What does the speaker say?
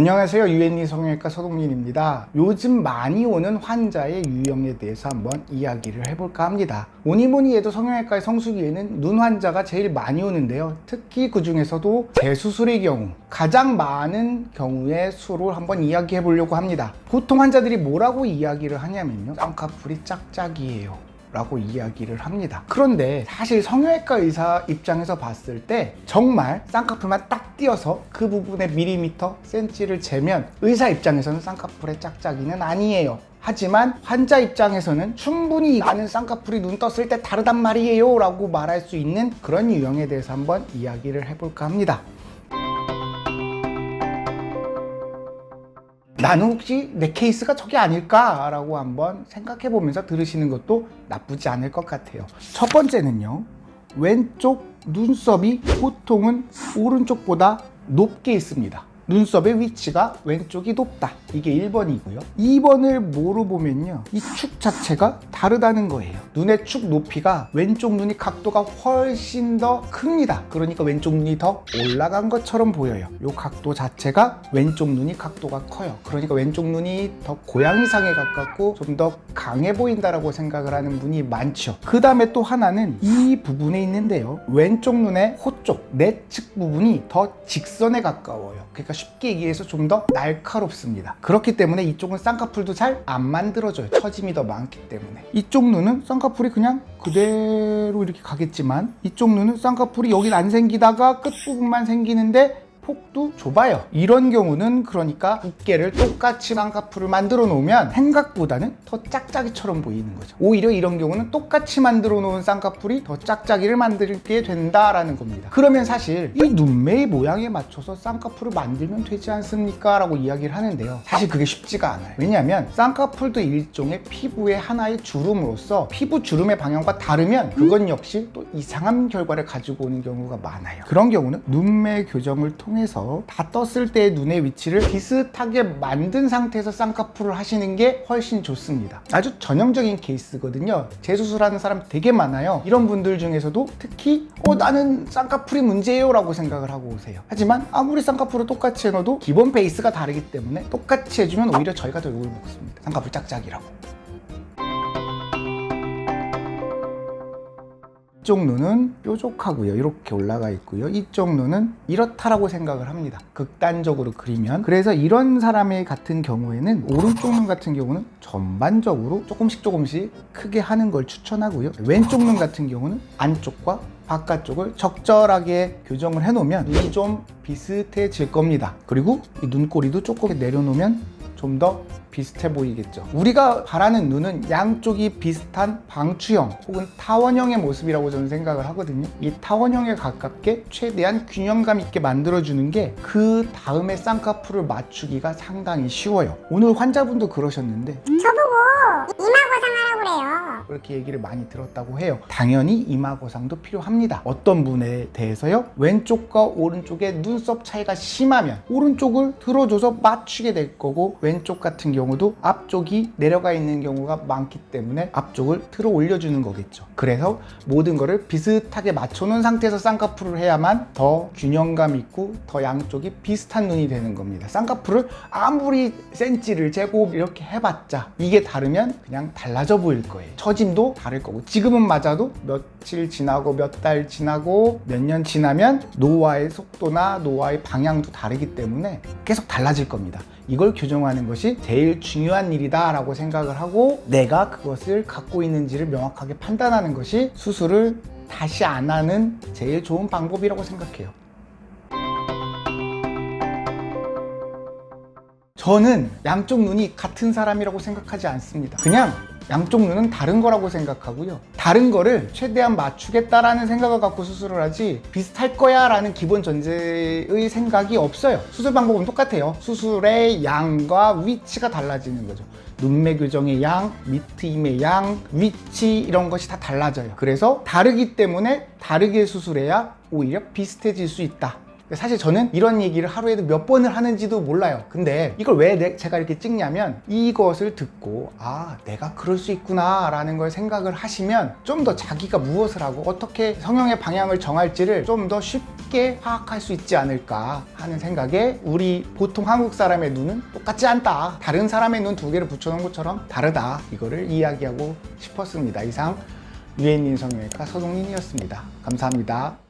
안녕하세요. 유앤리 성형외과 서동민입니다. 요즘 많이 오는 환자의 유형에 대해서 한번 이야기를 해볼까 합니다. 뭐니뭐니 해도 성형외과의 성수기에는 눈 환자가 제일 많이 오는데요. 특히 그 중에서도 재수술의 경우 가장 많은 경우의 수를 한번 이야기해 보려고 합니다. 보통 환자들이 뭐라고 이야기를 하냐면요, 쌍꺼풀이 짝짝이에요 라고 이야기를 합니다. 그런데 사실 성형외과 의사 입장에서 봤을 때 정말 쌍꺼풀만 딱 띄어서 그 부분의 밀리미터, 센치를 재면 의사 입장에서는 쌍꺼풀의 짝짝이는 아니에요. 하지만 환자 입장에서는 충분히 나는 쌍꺼풀이 눈 떴을 때 다르단 말이에요 라고 말할 수 있는 그런 유형에 대해서 한번 이야기를 해볼까 합니다. 나는 혹시 내 케이스가 저게 아닐까? 라고 한번 생각해 보면서 들으시는 것도 나쁘지 않을 것 같아요. 첫 번째는요, 왼쪽 눈썹이 보통은 오른쪽보다 높게 있습니다. 눈썹의 위치가 왼쪽이 높다. 이게 1번이고요. 2번을 뭐로 보면요, 이 축 자체가 다르다는 거예요. 눈의 축 높이가 왼쪽 눈이 각도가 훨씬 더 큽니다. 그러니까 왼쪽 눈이 더 올라간 것처럼 보여요. 이 각도 자체가 왼쪽 눈이 각도가 커요. 그러니까 왼쪽 눈이 더 고양이상에 가깝고 좀 더 강해 보인다라고 생각을 하는 분이 많죠. 그 다음에 또 하나는 이 부분에 있는데요, 왼쪽 눈의 코 쪽, 내측 부분이 더 직선에 가까워요. 그러니까 쉽게 얘기해서 좀 더 날카롭습니다. 그렇기 때문에 이쪽은 쌍꺼풀도 잘 안 만들어져요. 처짐이 더 많기 때문에. 이쪽 눈은 쌍꺼풀이 그냥 그대로 이렇게 가겠지만, 이쪽 눈은 쌍꺼풀이 여긴 안 생기다가 끝부분만 생기는데 폭도 좁아요. 이런 경우는 그러니까 두께를 똑같이 쌍꺼풀을 만들어 놓으면 생각보다는 더 짝짝이처럼 보이는 거죠. 오히려 이런 경우는 똑같이 만들어 놓은 쌍꺼풀이 더 짝짝이를 만들게 된다라는 겁니다. 그러면 사실 이 눈매의 모양에 맞춰서 쌍꺼풀을 만들면 되지 않습니까? 라고 이야기를 하는데요, 사실 그게 쉽지가 않아요. 왜냐하면 쌍꺼풀도 일종의 피부의 하나의 주름으로서 피부 주름의 방향과 다르면 그건 역시 또 이상한 결과를 가지고 오는 경우가 많아요. 그런 경우는 눈매 교정을 통해 다 떴을 때의 눈의 위치를 비슷하게 만든 상태에서 쌍꺼풀을 하시는 게 훨씬 좋습니다. 아주 전형적인 케이스거든요. 재수술하는 사람 되게 많아요. 이런 분들 중에서도 특히 나는 쌍꺼풀이 문제예요 라고 생각을 하고 오세요. 하지만 아무리 쌍꺼풀을 똑같이 해놔도 기본 베이스가 다르기 때문에 똑같이 해주면 오히려 저희가 더 욕을 먹습니다. 쌍꺼풀 짝짝이라고. 이쪽 눈은 뾰족하고요, 이렇게 올라가 있고요. 이쪽 눈은 이렇다라고 생각을 합니다. 극단적으로 그리면. 그래서 이런 사람의 같은 경우에는 오른쪽 눈 같은 경우는 전반적으로 조금씩 크게 하는 걸 추천하고요. 왼쪽 눈 같은 경우는 안쪽과 바깥쪽을 적절하게 교정을 해놓으면 눈이 좀 비슷해질 겁니다. 그리고 이 눈꼬리도 조금 내려놓으면 좀 더 비슷해 보이겠죠. 우리가 바라는 눈은 양쪽이 비슷한 방추형 혹은 타원형의 모습이라고 저는 생각을 하거든요. 이 타원형에 가깝게 최대한 균형감 있게 만들어주는 게 그 다음에 쌍꺼풀을 맞추기가 상당히 쉬워요. 오늘 환자분도 그러셨는데 저보고 이마거상 하라고 그래요. 그렇게 얘기를 많이 들었다고 해요. 당연히 이마거상도 필요합니다. 어떤 분에 대해서요, 왼쪽과 오른쪽의 눈썹 차이가 심하면 오른쪽을 들어줘서 맞추게 될 거고, 왼쪽 같은 경우도 앞쪽이 내려가 있는 경우가 많기 때문에 앞쪽을 들어 올려주는 거겠죠. 그래서 모든 거를 비슷하게 맞춰놓은 상태에서 쌍꺼풀을 해야만 더 균형감 있고 더 양쪽이 비슷한 눈이 되는 겁니다. 쌍꺼풀을 아무리 센치를 재고 이렇게 해봤자 이게 다르면 그냥 달라져 보일 거예요. 처짐도 다를 거고, 지금은 맞아도 며칠 지나고 몇 달 지나고 몇 년 지나면 노화의 속도나 노화의 방향도 다르기 때문에 계속 달라질 겁니다. 이걸 교정하는 것이 제일 중요한 일이다 라고 생각을 하고, 내가 그것을 갖고 있는지를 명확하게 판단하는 것이 수술을 다시 안 하는 제일 좋은 방법이라고 생각해요. 저는 양쪽 눈이 같은 사람이라고 생각하지 않습니다. 그냥 양쪽 눈은 다른 거라고 생각하고요, 다른 거를 최대한 맞추겠다라는 생각을 갖고 수술을 하지 비슷할 거야 라는 기본 전제의 생각이 없어요. 수술 방법은 똑같아요. 수술의 양과 위치가 달라지는 거죠. 눈매 교정의 양, 밑트임의 양, 위치 이런 것이 다 달라져요. 그래서 다르기 때문에 다르게 수술해야 오히려 비슷해질 수 있다 근데 사실 저는 이런 얘기를 하루에도 몇 번을 하는지도 몰라요. 근데 이걸 왜 제가 이렇게 찍냐면 이것을 듣고 아 내가 그럴 수 있구나 라는 걸 생각을 하시면 좀 더 자기가 무엇을 하고 어떻게 성형의 방향을 정할지를 좀 더 쉽게 파악할 수 있지 않을까 하는 생각에 우리 보통 한국 사람의 눈은 똑같지 않다. 다른 사람의 눈 두 개를 붙여놓은 것처럼 다르다. 이거를 이야기하고 싶었습니다. 이상 유해인 성형외과 서동인이었습니다. 감사합니다.